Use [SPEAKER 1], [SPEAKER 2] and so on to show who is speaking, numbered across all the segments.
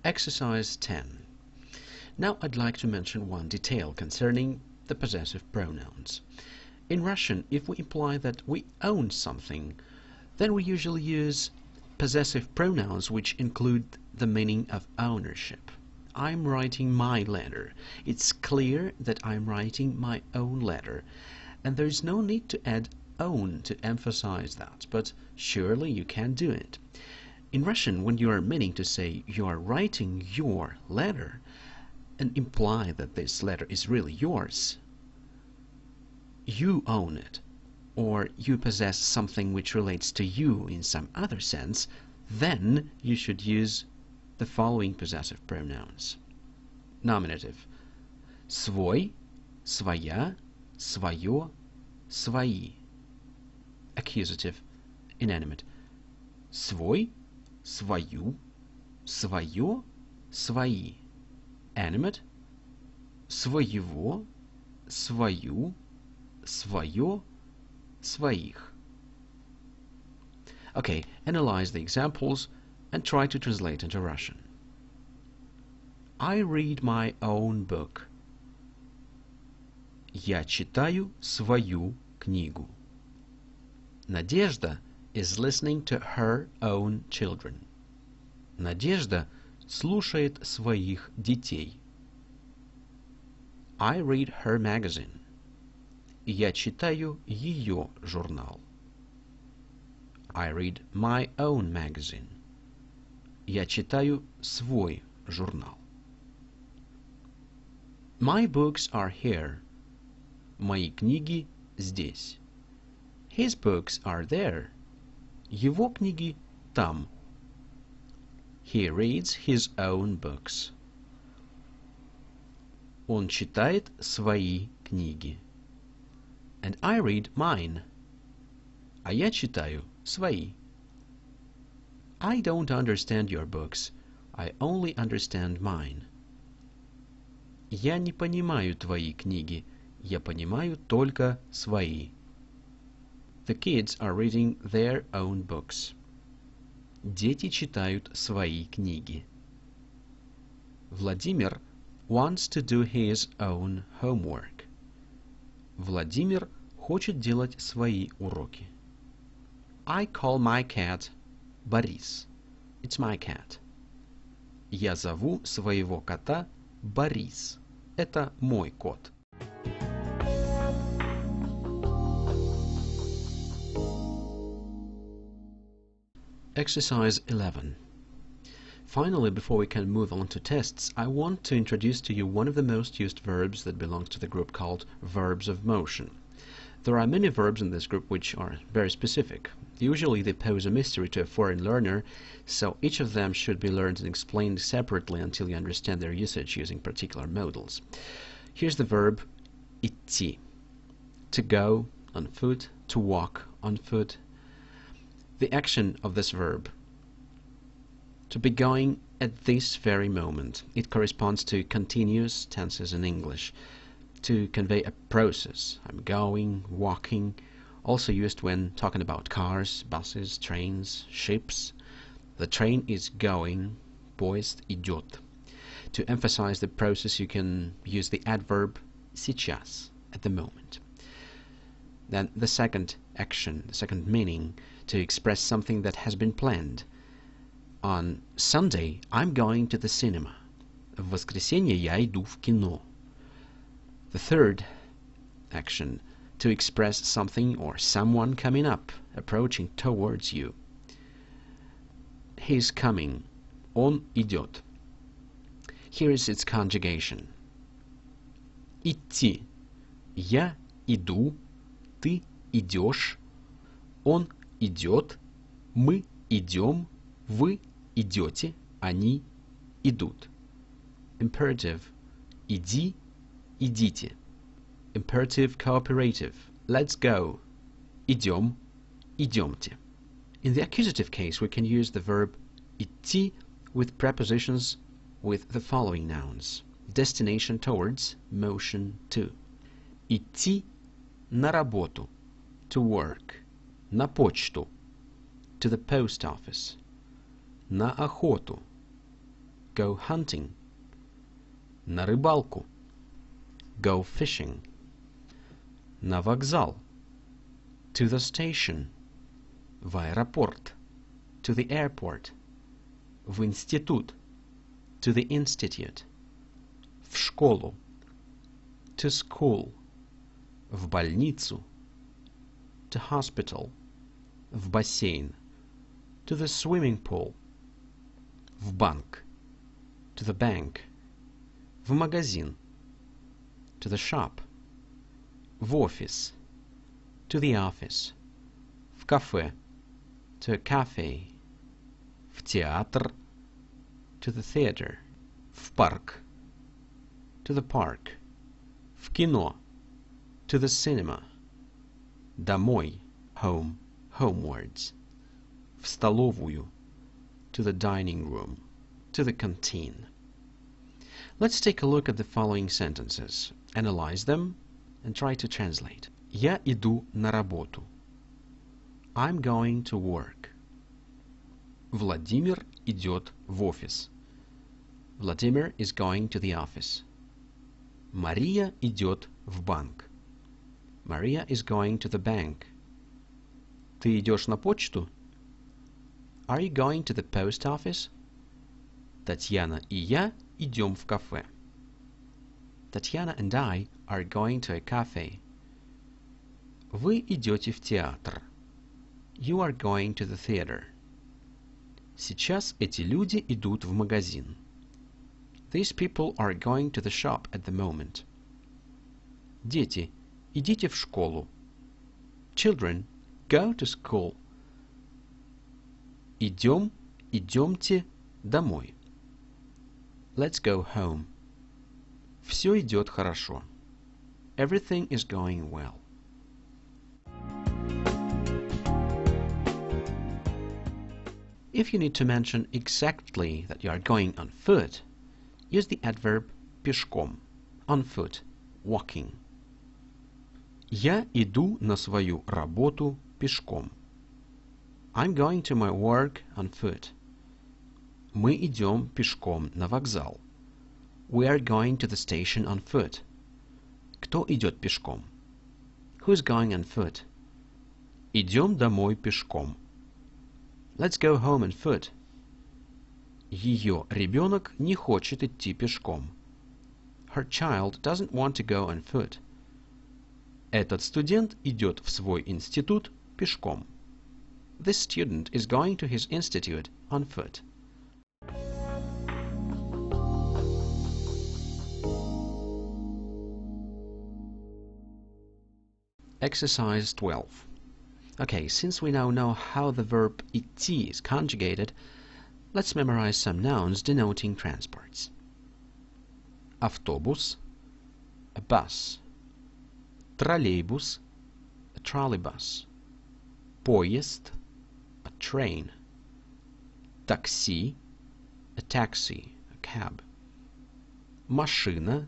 [SPEAKER 1] Exercise 10. Now I'd like to mention one detail concerning the possessive pronouns. In Russian, if we imply that we own something, then we usually use possessive pronouns which include the meaning of ownership. I'm writing my letter. It's clear that I'm writing my own letter, and there is no need to add own to emphasize that, but surely you can do it. In Russian, when you are meaning to say you are writing your letter and imply that this letter is really yours, you own it, or you possess something which relates to you in some other sense, then you should use the following possessive pronouns. Nominative: свой, своя, свое, свои. Accusative: inanimate: свой, свою, свое, свои. Animate: своего, свою, свое, своих. Okay, analyze the examples and try to translate into Russian. I read my own book. Я читаю свою книгу. Надежда is listening to her own children. Надежда слушает своих детей. I read her magazine. Я читаю ее журнал. I read my own magazine. Я читаю свой журнал. My books are here. Мои книги здесь. His books are there. Его книги там. He reads his own books. Он читает свои книги. And I read mine. А я читаю свои. I don't understand your books. I only understand mine. Я не понимаю твои книги. Я понимаю только свои. The kids are reading their own books. Дети читают свои книги. Владимир wants to do his own homework. Владимир хочет делать свои уроки. I call my cat Борис. It's my cat. Я зову своего кота Борис. Это мой кот. Exercise 11. Finally, before we can move on to tests, I want to introduce to you one of the most used verbs that belongs to the group called verbs of motion. There are many verbs in this group which are very specific. Usually they pose a mystery to a foreign learner, so each of them should be learned and explained separately until you understand their usage using particular modals. Here's the verb идти. To go on foot, to walk on foot. The action of this verb: to be going at this very moment. It corresponds to continuous tenses in English. To convey a process. I'm going, walking, also used when talking about cars, buses, trains, ships. The train is going, поезд идет. To emphasize the process, you can use the adverb сейчас, at the moment. Then the second action, the second meaning, to express something that has been planned. On Sunday, I'm going to the cinema. В воскресенье я иду в кино. The third action, to express something or someone coming up, approaching towards you. He's coming. Он идет. Here is its conjugation. Идти. Я иду. Ты идешь. Он идет. Мы идем. Вы идете. Они идут. Imperative. Иди. Идите. Imperative cooperative. Let's go. Идем. Идемте. In the accusative case, we can use the verb идти with prepositions with the following nouns: destination towards, motion to. Идти на работу, to work. На почту, to the post office. На охоту, go hunting. На рыбалку. Go fishing. На вокзал. To the station. В аэропорт. To the airport. В институт. To the institute. В школу. To school. В больницу. To hospital. В бассейн. To the swimming pool. В банк. To the bank. В магазин. To the shop. В офис. To the office. В кафе. To a cafe. В театр. To the theater. В парк. To the park. В кино. To the cinema. Домой. Home. Homewards. В столовую. To the dining room. To the canteen. Let's take a look at the following sentences, analyze them, and try to translate. Я иду на работу. I'm going to work. Владимир идет в офис. Vladimir is going to the office. Мария идет в банк. Maria is going to the bank. Ты идешь на почту? Are you going to the post office? Татьяна и я идем в кафе. Tatiana and I are going to a cafe. Вы идете в театр. You are going to the theater. Сейчас эти люди идут в магазин. These people are going to the shop at the moment. Дети, идите в школу. Children, go to school. Идем, идемте домой. Let's go home. Все идет хорошо. Everything is going well. If you need to mention exactly that you are going on foot, use the adverb пешком, on foot, walking. Я иду на свою работу пешком. I'm going to my work on foot. Мы идем пешком на вокзал. We are going to the station on foot. Кто идет пешком? Who's going on foot? Идем домой пешком. Let's go home on foot. Ее ребенок не хочет идти пешком. Her child doesn't want to go on foot. Этот студент идет в свой институт пешком. This student is going to his institute on foot. Exercise 12. Okay, since we now know how the verb идти is conjugated, let's memorize some nouns denoting transports. Автобус, a bus. Троллейбус, a trolleybus. Поезд, a train. Такси, a taxi, a cab. Машина,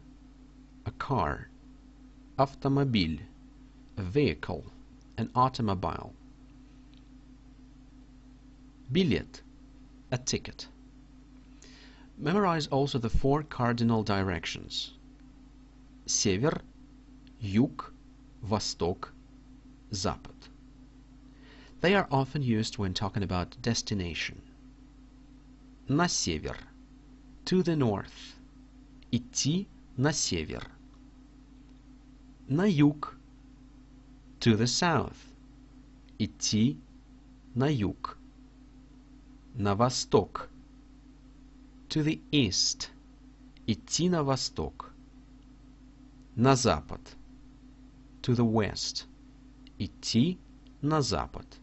[SPEAKER 1] a car. Автомобиль, a vehicle, an automobile. Билет, a ticket. Memorize also the 4 cardinal directions. Север, юг, восток, запад. They are often used when talking about destination. На север, to the north. Идти на север. На юг, to the south. Идти на юг. На восток, to the east. Идти на восток. На запад, to the west. Идти на запад.